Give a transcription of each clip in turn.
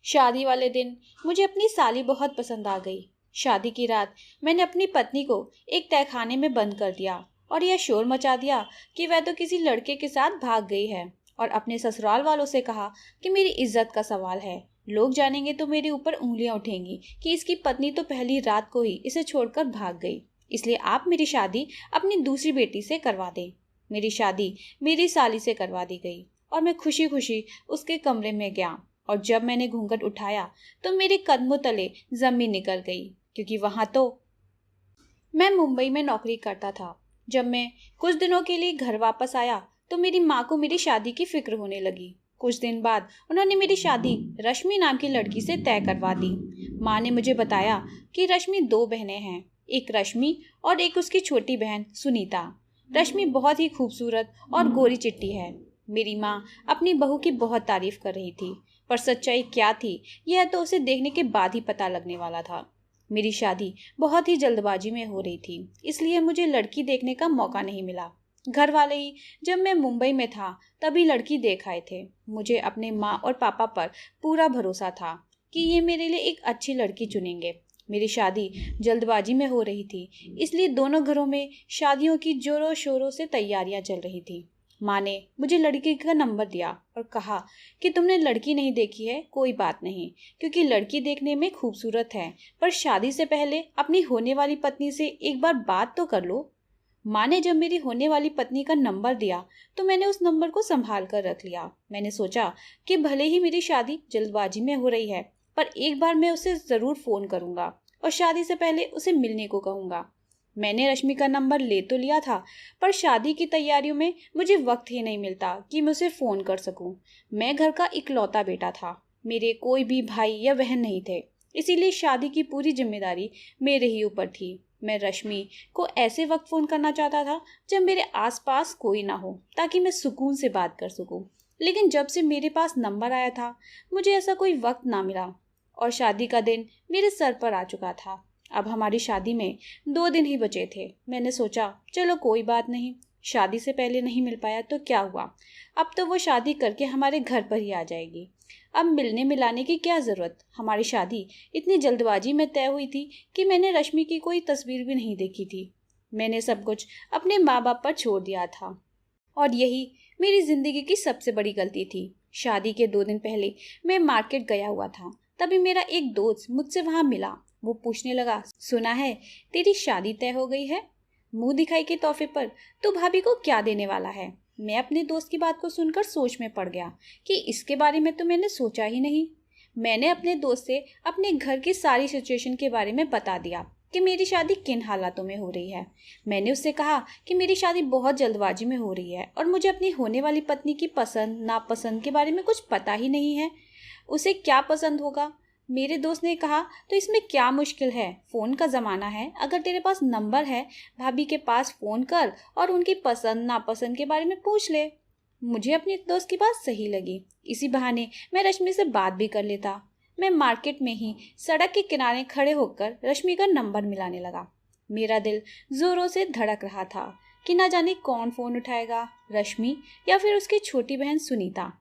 शादी वाले दिन मुझे अपनी साली बहुत पसंद आ गई। शादी की रात मैंने अपनी पत्नी को एक तहखाने में बंद कर दिया और यह शोर मचा दिया कि वह तो किसी लड़के के साथ भाग गई है, और अपने ससुराल वालों से कहा कि मेरी इज्जत का सवाल है। लोग जानेंगे तो मेरे ऊपर उंगलियां उठेंगी कि इसकी पत्नी तो पहली रात को ही इसे छोड़कर भाग गई। इसलिए आप मेरी शादी अपनी दूसरी बेटी से करवा दें। मेरी शादी मेरी साली से करवा दी गई और मैं खुशी खुशी उसके कमरे में गया, और जब मैंने घूंघट उठाया तो मेरे कदमों तले जमीन निकल गई, क्योंकि वहां तो मैं मुंबई में नौकरी करता था। जब मैं कुछ दिनों के लिए घर वापस आया तो मेरी माँ को मेरी शादी की फिक्र होने लगी। कुछ दिन बाद उन्होंने मेरी शादी रश्मि नाम की लड़की से तय करवा दी। माँ ने मुझे बताया कि रश्मि दो बहनें हैं, एक रश्मि और एक उसकी छोटी बहन सुनीता। रश्मि बहुत ही खूबसूरत और गोरी चिट्टी है। मेरी माँ अपनी बहू की बहुत तारीफ कर रही थी, पर सच्चाई क्या थी यह तो उसे देखने के बाद ही पता लगने वाला था। मेरी शादी बहुत ही जल्दबाजी में हो रही थी, इसलिए मुझे लड़की देखने का मौका नहीं मिला। घर वाले ही जब मैं मुंबई में था तभी लड़की देख आए थे। मुझे अपने माँ और पापा पर पूरा भरोसा था कि ये मेरे लिए एक अच्छी लड़की चुनेंगे। मेरी शादी जल्दबाजी में हो रही थी, इसलिए दोनों घरों में शादियों की जोरों शोरों से तैयारियां चल रही थी। माँ ने मुझे लड़की का नंबर दिया और कहा कि तुमने लड़की नहीं देखी है, कोई बात नहीं, क्योंकि लड़की देखने में खूबसूरत है, पर शादी से पहले अपनी होने वाली पत्नी से एक बार बात तो कर लो। माँ ने जब मेरी होने वाली पत्नी का नंबर दिया तो मैंने उस नंबर को संभाल कर रख लिया। मैंने सोचा कि भले ही मेरी शादी जल्दबाजी में हो रही है, पर एक बार मैं उसे ज़रूर फ़ोन करूँगा और शादी से पहले उसे मिलने को कहूँगा। मैंने रश्मि का नंबर ले तो लिया था, पर शादी की तैयारियों में मुझे वक्त ही नहीं मिलता कि मैं उसे फ़ोन कर सकूं। मैं घर का इकलौता बेटा था, मेरे कोई भी भाई या बहन नहीं थे, इसीलिए शादी की पूरी जिम्मेदारी मेरे ही ऊपर थी। मैं रश्मि को ऐसे वक्त फ़ोन करना चाहता था जब मेरे आसपास कोई ना हो, ताकि मैं सुकून से बात कर सकूं। लेकिन जब से मेरे पास नंबर आया था मुझे ऐसा कोई वक्त ना मिला, और शादी का दिन मेरे सर पर आ चुका था। अब हमारी शादी में 2 दिन ही बचे थे। मैंने सोचा चलो कोई बात नहीं, शादी से पहले नहीं मिल पाया तो क्या हुआ, अब तो वो शादी करके हमारे घर पर ही आ जाएगी। अब मिलने मिलाने की क्या ज़रूरत। हमारी शादी इतनी जल्दबाजी में तय हुई थी कि मैंने रश्मि की कोई तस्वीर भी नहीं देखी थी। मैंने सब कुछ अपने माँ बाप पर छोड़ दिया था, और यही मेरी ज़िंदगी की सबसे बड़ी गलती थी। शादी के 2 दिन पहले मैं मार्केट गया हुआ था, तभी मेरा एक दोस्त मुझसे वहाँ मिला। वो पूछने लगा, सुना है तेरी शादी तय हो गई है? मुंह दिखाई के तोहफे पर तू भाभी को क्या देने वाला है? मैं अपने दोस्त की बात को सुनकर सोच में पड़ गया कि इसके बारे में तो मैंने सोचा ही नहीं। मैंने अपने दोस्त से अपने घर की सारी सिचुएशन के बारे में बता दिया कि मेरी शादी किन हालातों में हो रही है। मैंने उससे कहा कि मेरी शादी बहुत जल्दबाजी में हो रही है और मुझे अपनी होने वाली पत्नी की पसंद नापसंद के बारे में कुछ पता ही नहीं है। उसे क्या पसंद होगा। मेरे दोस्त ने कहा, तो इसमें क्या मुश्किल है, फ़ोन का ज़माना है, अगर तेरे पास नंबर है भाभी के पास फ़ोन कर और उनकी पसंद नापसंद के बारे में पूछ ले। मुझे अपने दोस्त की बात सही लगी। इसी बहाने मैं रश्मि से बात भी कर लेता। मैं मार्केट में ही सड़क के किनारे खड़े होकर रश्मि का नंबर मिलाने लगा। मेरा दिल ज़ोरों से धड़क रहा था कि ना जाने कौन फ़ोन उठाएगा, रश्मि या फिर उसकी छोटी बहन सुनीता।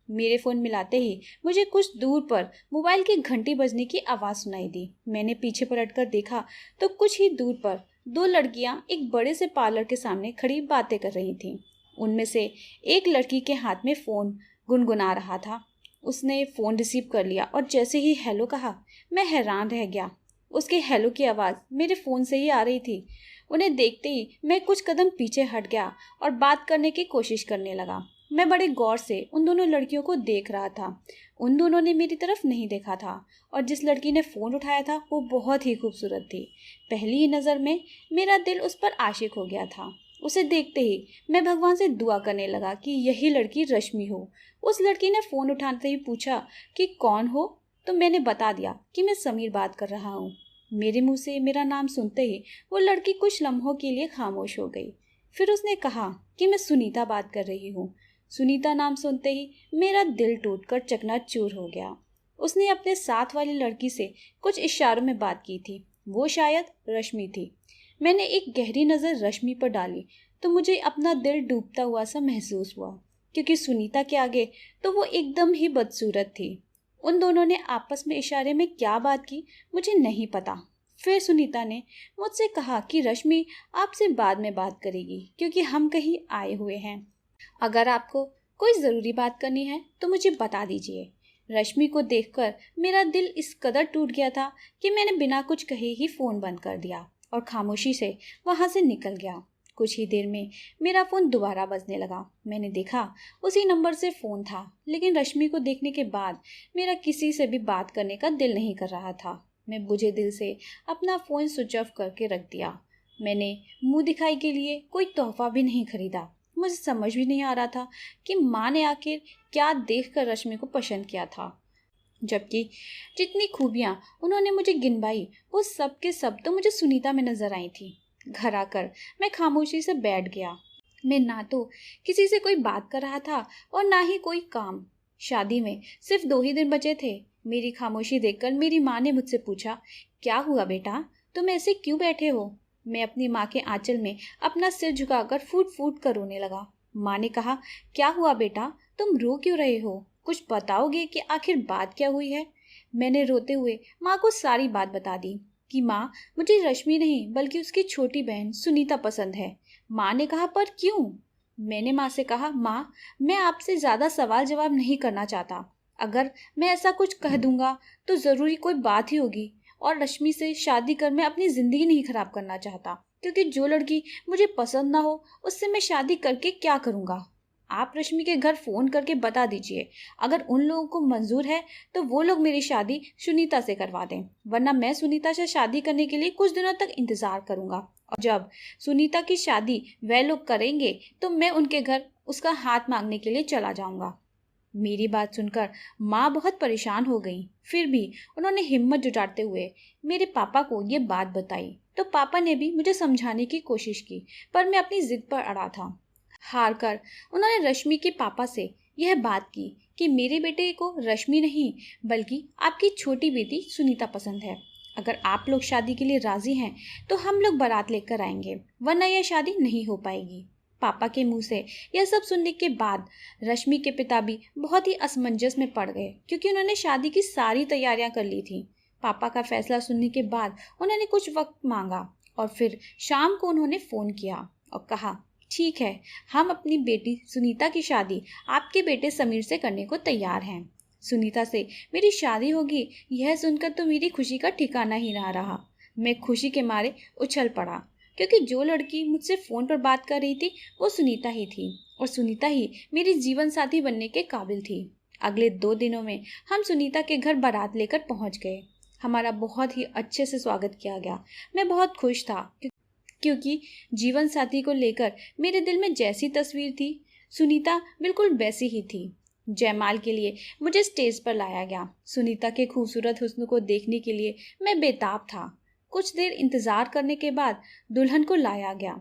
मेरे फ़ोन मिलाते ही मुझे कुछ दूर पर मोबाइल की घंटी बजने की आवाज़ सुनाई दी। मैंने पीछे पलटकर देखा तो कुछ ही दूर पर 2 लड़कियां एक बड़े से पार्लर के सामने खड़ी बातें कर रही थीं। उनमें से एक लड़की के हाथ में फ़ोन गुनगुना रहा था। उसने फ़ोन रिसीव कर लिया और जैसे ही हेलो कहा, मैं हैरान रह गया। उसके हेलो की आवाज़ मेरे फ़ोन से ही आ रही थी। उन्हें देखते ही मैं कुछ कदम पीछे हट गया और बात करने की कोशिश करने लगा। मैं बड़े गौर से उन दोनों लड़कियों को देख रहा था। उन दोनों ने मेरी तरफ नहीं देखा था, और जिस लड़की ने फ़ोन उठाया था वो बहुत ही खूबसूरत थी। पहली ही नज़र में मेरा दिल उस पर आशिक हो गया था। उसे देखते ही मैं भगवान से दुआ करने लगा कि यही लड़की रश्मि हो। उस लड़की ने फ़ोन उठाते ही पूछा कि कौन हो, तो मैंने बता दिया कि मैं समीर बात कर रहा हूँ। मेरे मुँह से मेरा नाम सुनते ही वो लड़की कुछ लम्हों के लिए खामोश हो गई। फिर उसने कहा कि मैं सुनीता बात कर रही हूँ। सुनीता नाम सुनते ही मेरा दिल टूटकर चकनाचूर हो गया। उसने अपने साथ वाली लड़की से कुछ इशारों में बात की थी। वो शायद रश्मि थी। मैंने एक गहरी नज़र रश्मि पर डाली तो मुझे अपना दिल डूबता हुआ सा महसूस हुआ, क्योंकि सुनीता के आगे तो वो एकदम ही बदसूरत थी। उन दोनों ने आपस में इशारे में क्या बात की मुझे नहीं पता। फिर सुनीता ने मुझसे कहा कि रश्मि आपसे बाद में बात करेगी क्योंकि हम कहीं आए हुए हैं। अगर आपको कोई ज़रूरी बात करनी है तो मुझे बता दीजिए। रश्मि को देखकर मेरा दिल इस कदर टूट गया था कि मैंने बिना कुछ कहे ही फ़ोन बंद कर दिया और खामोशी से वहाँ से निकल गया। कुछ ही देर में मेरा फ़ोन दोबारा बजने लगा। मैंने देखा उसी नंबर से फ़ोन था, लेकिन रश्मि को देखने के बाद मेरा किसी से भी बात करने का दिल नहीं कर रहा था। मैं बुझे दिल से अपना फ़ोन स्विच ऑफ करके रख दिया। मैंने मुंह दिखाई के लिए कोई तोहफा भी नहीं खरीदा। मुझे समझ भी नहीं आ रहा था कि माँ ने आखिर क्या देखकर रश्मि को पसंद किया था, जबकि जितनी खूबियाँ उन्होंने मुझे गिनवाई वो सब के सब तो मुझे सुनीता में नजर आई थी। घर आकर मैं खामोशी से बैठ गया। मैं ना तो किसी से कोई बात कर रहा था और ना ही कोई काम। शादी में सिर्फ 2 ही दिन बचे थे। मेरी खामोशी देखकर मेरी माँ ने मुझसे पूछा, क्या हुआ बेटा, तुम ऐसे क्यों बैठे हो? मैं अपनी माँ के आंचल में अपना सिर झुकाकर फूट फूट कर रोने लगा। माँ ने कहा, क्या हुआ बेटा, तुम रो क्यों रहे हो? कुछ बताओगे कि आखिर बात क्या हुई है? मैंने रोते हुए माँ को सारी बात बता दी कि माँ, मुझे रश्मि नहीं बल्कि उसकी छोटी बहन सुनीता पसंद है। माँ ने कहा, पर क्यों? मैंने माँ से कहा, माँ, मैं आपसे ज़्यादा सवाल जवाब नहीं करना चाहता। अगर मैं ऐसा कुछ कह दूंगा तो ज़रूरी कोई बात ही होगी, और रश्मि से शादी कर मैं अपनी ज़िंदगी नहीं खराब करना चाहता, क्योंकि जो लड़की मुझे पसंद ना हो उससे मैं शादी करके क्या करूँगा। आप रश्मि के घर फ़ोन करके बता दीजिए, अगर उन लोगों को मंजूर है तो वो लोग मेरी शादी सुनीता से करवा दें, वरना मैं सुनीता से शादी करने के लिए कुछ दिनों तक इंतज़ार करूँगा, और जब सुनीता की शादी वह लोग करेंगे तो मैं उनके घर उसका हाथ मांगने के लिए चला जाऊँगा। मेरी बात सुनकर माँ बहुत परेशान हो गई। फिर भी उन्होंने हिम्मत जुटाते हुए मेरे पापा को ये बात बताई, तो पापा ने भी मुझे समझाने की कोशिश की, पर मैं अपनी जिद पर अड़ा था। हार कर उन्होंने रश्मि के पापा से यह बात की कि मेरे बेटे को रश्मि नहीं बल्कि आपकी छोटी बेटी सुनीता पसंद है। अगर आप लोग शादी के लिए राजी हैं तो हम लोग बारात लेकर आएंगे, वरना यह शादी नहीं हो पाएगी। पापा के मुंह से यह सब सुनने के बाद रश्मि के पिता भी बहुत ही असमंजस में पड़ गए, क्योंकि उन्होंने शादी की सारी तैयारियां कर ली थी। पापा का फैसला सुनने के बाद उन्होंने कुछ वक्त मांगा और फिर शाम को उन्होंने फ़ोन किया और कहा, ठीक है, हम अपनी बेटी सुनीता की शादी आपके बेटे समीर से करने को तैयार हैं। सुनीता से मेरी शादी होगी, यह सुनकर तो मेरी खुशी का ठिकाना ही ना रहा। मैं खुशी के मारे उछल पड़ा, क्योंकि जो लड़की मुझसे फ़ोन पर बात कर रही थी वो सुनीता ही थी, और सुनीता ही मेरी जीवन साथी बनने के काबिल थी। अगले 2 दिनों में हम सुनीता के घर बारात लेकर पहुंच गए। हमारा बहुत ही अच्छे से स्वागत किया गया। मैं बहुत खुश था, क्योंकि जीवन साथी को लेकर मेरे दिल में जैसी तस्वीर थी, सुनीता बिल्कुल वैसी ही थी। जयमाल के लिए मुझे स्टेज पर लाया गया। सुनीता के खूबसूरत हुस्न को देखने के लिए मैं बेताब था। कुछ देर इंतजार करने के बाद दुल्हन को लाया गया,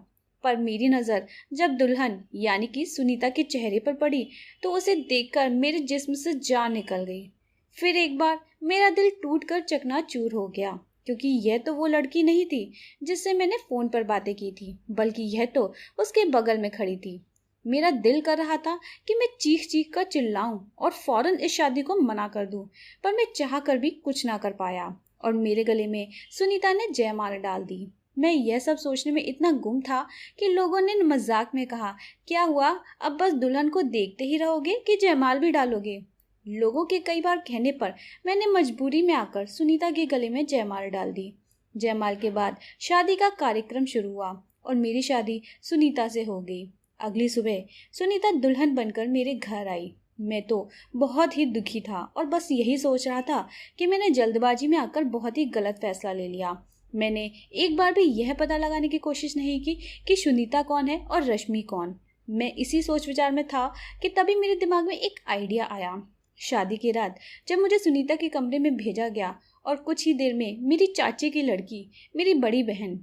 पर मेरी नज़र जब दुल्हन यानी कि सुनीता के चेहरे पर पड़ी तो उसे देखकर मेरे जिस्म से जान निकल गई। फिर एक बार मेरा दिल टूटकर चकनाचूर हो गया, क्योंकि यह तो वो लड़की नहीं थी जिससे मैंने फ़ोन पर बातें की थी, बल्कि यह तो उसके बगल में खड़ी थी। मेरा दिल कर रहा था कि मैं चीख चीख कर चिल्लाऊं और फौरन इस शादी को मना कर दूं, पर मैं चाह कर भी कुछ ना कर पाया और मेरे गले में सुनीता ने जयमाला डाल दी। मैं यह सब सोचने में इतना गुम था कि लोगों ने मजाक में कहा, क्या हुआ, अब बस दुल्हन को देखते ही रहोगे कि जयमाल भी डालोगे? लोगों के कई बार कहने पर मैंने मजबूरी में आकर सुनीता के गले में जयमाल डाल दी। जयमाल के बाद शादी का कार्यक्रम शुरू हुआ और मेरी शादी सुनीता से हो गई। अगली सुबह सुनीता दुल्हन बनकर मेरे घर आई। मैं तो बहुत ही दुखी था और बस यही सोच रहा था कि मैंने जल्दबाजी में आकर बहुत ही गलत फैसला ले लिया। मैंने एक बार भी यह पता लगाने की कोशिश नहीं की कि सुनीता कौन है और रश्मि कौन। मैं इसी सोच विचार में था कि तभी मेरे दिमाग में एक आइडिया आया। शादी की रात जब मुझे सुनीता के कमरे में भेजा गया और कुछ ही देर में मेरी चाची की लड़की, मेरी बड़ी बहन,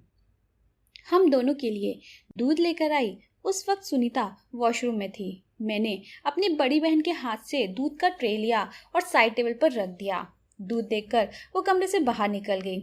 हम दोनों के लिए दूध लेकर आई, उस वक्त सुनीता वॉशरूम में थी। मैंने अपनी बड़ी बहन के हाथ से दूध का ट्रे लिया और साइड टेबल पर रख दिया। दूध देखकर वो कमरे से बाहर निकल गई।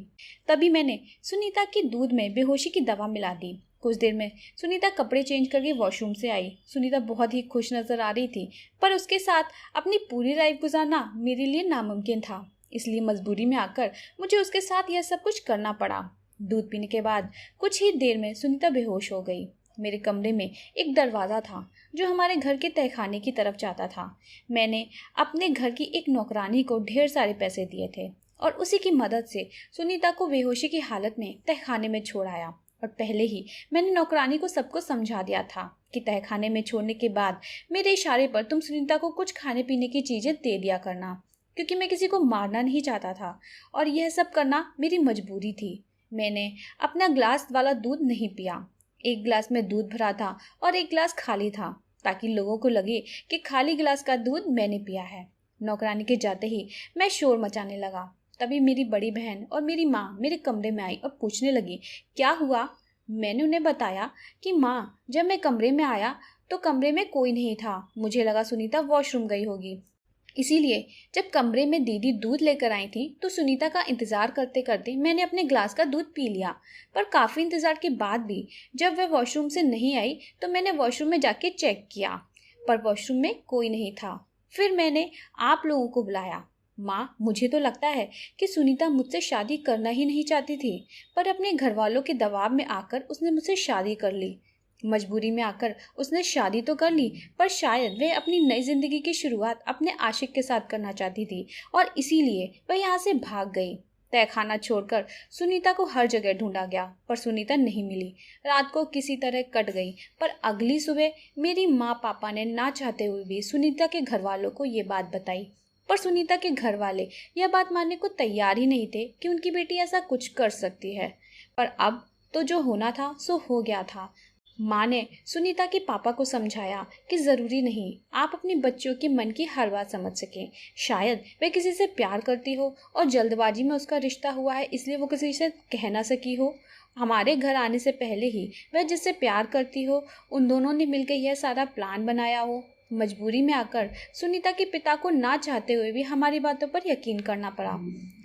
तभी मैंने सुनीता के दूध में बेहोशी की दवा मिला दी कुछ देर में सुनीता कपड़े चेंज करके वॉशरूम से आई। सुनीता बहुत ही खुश नजर आ रही थी, पर उसके साथ अपनी पूरी लाइफ गुजारना मेरे लिए नामुमकिन था। इसलिए मजबूरी में आकर मुझे उसके साथ यह सब कुछ करना पड़ा। दूध पीने के बाद कुछ ही देर में सुनीता बेहोश हो गई। मेरे कमरे में एक दरवाज़ा था जो हमारे घर के तहखाने की तरफ जाता था। मैंने अपने घर की एक नौकरानी को ढेर सारे पैसे दिए थे और उसी की मदद से सुनीता को बेहोशी की हालत में तहखाने में छोड़ आया। और पहले ही मैंने नौकरानी को सबको समझा दिया था कि तहखाने में छोड़ने के बाद मेरे इशारे पर तुम सुनीता को कुछ खाने पीने की चीज़ें दे दिया करना, क्योंकि मैं किसी को मारना नहीं चाहता था और यह सब करना मेरी मजबूरी थी। मैंने अपना ग्लास वाला दूध नहीं पिया। एक गिलास में दूध भरा था और एक गिलास खाली था, ताकि लोगों को लगे कि खाली गिलास का दूध मैंने पिया है। नौकरानी के जाते ही मैं शोर मचाने लगा। तभी मेरी बड़ी बहन और मेरी माँ मेरे कमरे में आई और पूछने लगी, क्या हुआ? मैंने उन्हें बताया कि माँ, जब मैं कमरे में आया तो कमरे में कोई नहीं था। मुझे लगा सुनीता वॉशरूम गई होगी, इसीलिए जब कमरे में दीदी दूध लेकर आई थी तो सुनीता का इंतज़ार करते करते मैंने अपने ग्लास का दूध पी लिया। पर काफ़ी इंतज़ार के बाद भी जब वह वॉशरूम से नहीं आई तो मैंने वॉशरूम में जाके चेक किया, पर वॉशरूम में कोई नहीं था। फिर मैंने आप लोगों को बुलाया। माँ, मुझे तो लगता है कि सुनीता मुझसे शादी करना ही नहीं चाहती थी, पर अपने घर वालों के दबाव में आकर उसने मुझसे शादी कर ली। मजबूरी में आकर उसने शादी तो कर ली, पर शायद वह अपनी नई जिंदगी की शुरुआत अपने आशिक के साथ करना चाहती थी और इसीलिए वह यहाँ से भाग गई। तहखाना छोड़कर सुनीता को हर जगह ढूंढा गया, पर सुनीता नहीं मिली। रात को किसी तरह कट गई, पर अगली सुबह मेरी माँ पापा ने ना चाहते हुए भी सुनीता के घर वालों को ये बात बताई। पर सुनीता के घर वाले यह बात मानने को तैयार ही नहीं थे कि उनकी बेटी ऐसा कुछ कर सकती है। पर अब तो जो होना था सो हो गया था। माँ ने सुनीता के पापा को समझाया कि ज़रूरी नहीं आप अपने बच्चों के मन की हर बात समझ सकें। शायद वह किसी से प्यार करती हो और जल्दबाजी में उसका रिश्ता हुआ है, इसलिए वो किसी से कह ना सकी हो। हमारे घर आने से पहले ही वह जिससे प्यार करती हो, उन दोनों ने मिलकर यह सारा प्लान बनाया हो। मजबूरी में आकर सुनीता के पिता को ना चाहते हुए भी हमारी बातों पर यकीन करना पड़ा।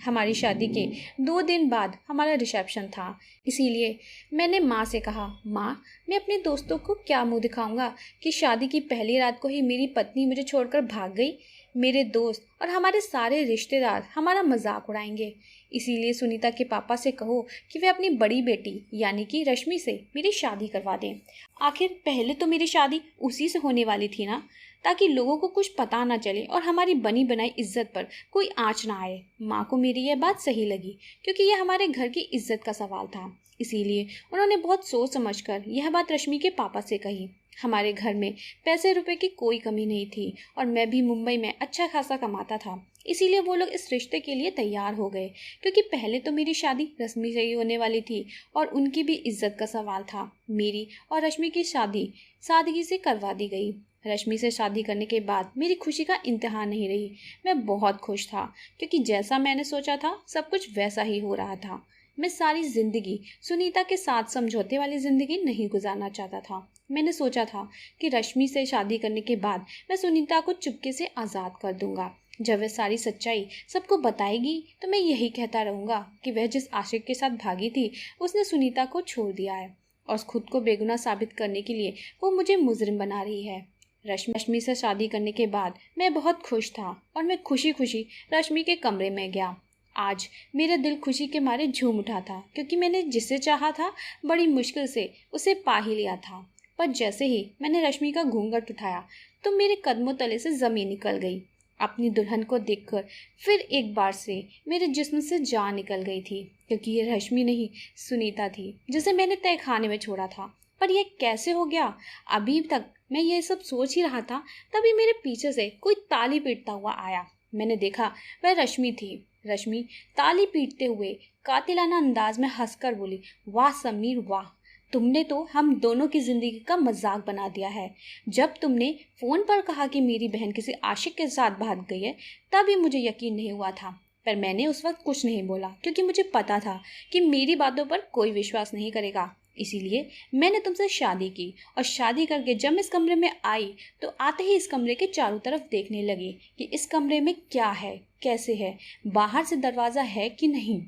हमारी शादी के 2 दिन बाद हमारा रिसेप्शन था, इसीलिए मैंने माँ से कहा, माँ, मैं अपने दोस्तों को क्या मुंह दिखाऊंगा कि शादी की पहली रात को ही मेरी पत्नी मुझे छोड़कर भाग गई। मेरे दोस्त और हमारे सारे रिश्तेदार हमारा मजाक उड़ाएंगे। इसीलिए सुनीता के पापा से कहो कि वे अपनी बड़ी बेटी यानी कि रश्मि से मेरी शादी करवा दें। आखिर पहले तो मेरी शादी उसी से होने वाली थी ना, ताकि लोगों को कुछ पता ना चले और हमारी बनी बनाई इज्जत पर कोई आँच ना आए। माँ को मेरी यह बात सही लगी, क्योंकि यह हमारे घर की इज्जत का सवाल था। इसीलिए उन्होंने बहुत सोच समझकर यह बात रश्मि के पापा से कही। हमारे घर में पैसे रुपए की कोई कमी नहीं थी और मैं भी मुंबई में अच्छा खासा कमाता था, इसीलिए वो लोग इस रिश्ते के लिए तैयार हो गए। क्योंकि पहले तो मेरी शादी रश्मि से ही होने वाली थी और उनकी भी इज्जत का सवाल था। मेरी और रश्मि की शादी सादगी से करवा दी गई। रश्मि से शादी करने के बाद मेरी खुशी का इंतहा नहीं रही। मैं बहुत खुश था, क्योंकि जैसा मैंने सोचा था सब कुछ वैसा ही हो रहा था। मैं सारी जिंदगी सुनीता के साथ समझौते वाली जिंदगी नहीं गुजारना चाहता था। मैंने सोचा था कि रश्मि से शादी करने के बाद मैं सुनीता को चुपके से आज़ाद कर दूंगा। जब वह सारी सच्चाई सबको बताएगी तो मैं यही कहता रहूँगा कि वह जिस आशिक के साथ भागी थी उसने सुनीता को छोड़ दिया है और खुद को बेगुनाह साबित करने के लिए वो मुझे मुजरिम बना रही है। रश्मि से शादी करने के बाद मैं बहुत खुश था और मैं खुशी खुशी रश्मि के कमरे में गया। आज मेरा दिल खुशी के मारे झूम उठा था, क्योंकि मैंने जिसे चाहा था बड़ी मुश्किल से उसे पा ही लिया था। पर जैसे ही मैंने रश्मि का घूंघट उठाया तो मेरे कदमों तले से ज़मीन निकल गई। अपनी दुल्हन को देखकर फिर एक बार से मेरे जिस्म से जान निकल गई थी, क्योंकि ये रश्मि नहीं सुनीता थी जिसे मैंने तहखाने में छोड़ा था। पर यह कैसे हो गया? अभी तक मैं ये सब सोच ही रहा था, तभी मेरे पीछे से कोई ताली पीटता हुआ आया। मैंने देखा वह रश्मि थी। रश्मि ताली पीटते हुए कातिलाना अंदाज में हंसकर बोली, वाह समीर वाह, तुमने तो हम दोनों की जिंदगी का मजाक बना दिया है। जब तुमने फोन पर कहा कि मेरी बहन किसी आशिक के साथ भाग गई है, तभी मुझे यकीन नहीं हुआ था। पर मैंने उस वक्त कुछ नहीं बोला, क्योंकि मुझे पता था कि मेरी बातों पर कोई विश्वास नहीं करेगा। इसीलिए मैंने तुमसे शादी की और शादी करके जब मैं इस कमरे में आई तो आते ही इस कमरे के चारों तरफ देखने लगी कि इस कमरे में क्या है, कैसे है, बाहर से दरवाज़ा है कि नहीं।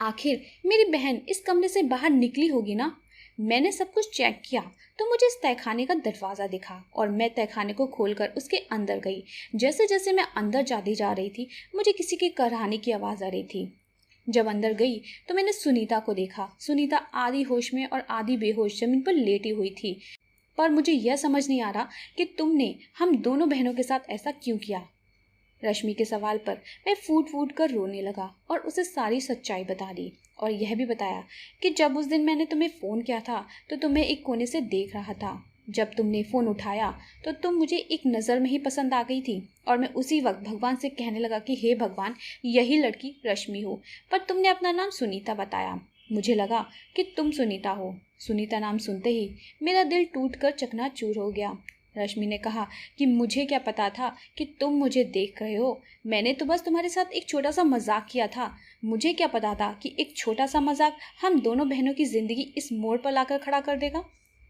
आखिर मेरी बहन इस कमरे से बाहर निकली होगी ना। मैंने सब कुछ चेक किया तो मुझे इस तहखाने का दरवाज़ा दिखा और मैं तहखाने को खोलकर उसके अंदर गई। जैसे जैसे मैं अंदर जाती जा रही थी मुझे किसी के कराहने की आवाज़ आ रही थी। जब अंदर गई तो मैंने सुनीता को देखा। सुनीता आधी होश में और आधी बेहोश जमीन पर लेटी हुई थी। पर मुझे यह समझ नहीं आ रहा कि तुमने हम दोनों बहनों के साथ ऐसा क्यों किया। रश्मि के सवाल पर मैं फूट फूट कर रोने लगा और उसे सारी सच्चाई बता दी और यह भी बताया कि जब उस दिन मैंने तुम्हें फ़ोन किया था तो तुम्हें एक कोने से देख रहा था। जब तुमने फ़ोन उठाया तो तुम मुझे एक नज़र में ही पसंद आ गई थी और मैं उसी वक्त भगवान से कहने लगा कि हे भगवान, यही लड़की रश्मि हो। पर तुमने अपना नाम सुनीता बताया। मुझे लगा कि तुम सुनीता हो। सुनीता नाम सुनते ही मेरा दिल टूट कर चकनाचूर हो गया। रश्मि ने कहा कि मुझे क्या पता था कि तुम मुझे देख रहे हो। मैंने तो बस तुम्हारे साथ एक छोटा सा मजाक किया था। मुझे क्या पता था कि एक छोटा सा मजाक हम दोनों बहनों की जिंदगी इस मोड़ पर लाकर खड़ा कर देगा।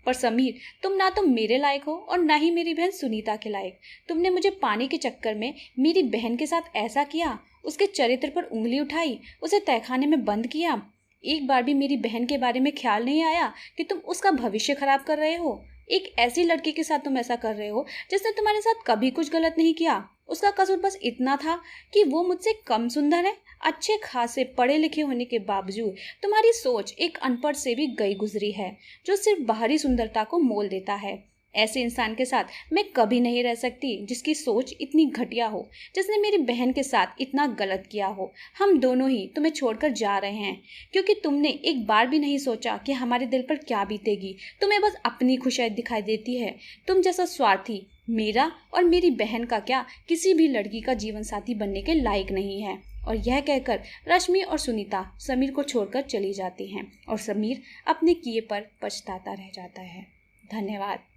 पर समीर, तुम ना तो मेरे लायक हो और ना ही मेरी बहन सुनीता के लायक। तुमने मुझे पाने के चक्कर में मेरी बहन के साथ ऐसा किया, उसके चरित्र पर उंगली उठाई, उसे तहखाने में बंद किया। एक बार भी मेरी बहन के बारे में ख्याल नहीं आया कि तुम उसका भविष्य खराब कर रहे हो। एक ऐसी लड़की के साथ तुम ऐसा कर रहे हो जिसने तुम्हारे साथ कभी कुछ गलत नहीं किया। उसका कसूर बस इतना था कि वो मुझसे कम सुंदर है। अच्छे खासे पढ़े लिखे होने के बावजूद तुम्हारी सोच एक अनपढ़ से भी गई गुजरी है, जो सिर्फ बाहरी सुंदरता को मोल देता है। ऐसे इंसान के साथ मैं कभी नहीं रह सकती जिसकी सोच इतनी घटिया हो, जिसने मेरी बहन के साथ इतना गलत किया हो। हम दोनों ही तुम्हें छोड़कर जा रहे हैं क्योंकि तुमने एक बार भी नहीं सोचा कि हमारे दिल पर क्या बीतेगी। तुम्हें बस अपनी खुशी दिखाई देती है। तुम जैसा स्वार्थी मेरा और मेरी बहन का क्या किसी भी लड़की का जीवन साथी बनने के लायक नहीं है। और यह कहकर रश्मि और सुनीता समीर को छोड़कर चली जाती हैं और समीर अपने किए पर पछताता रह जाता है। धन्यवाद।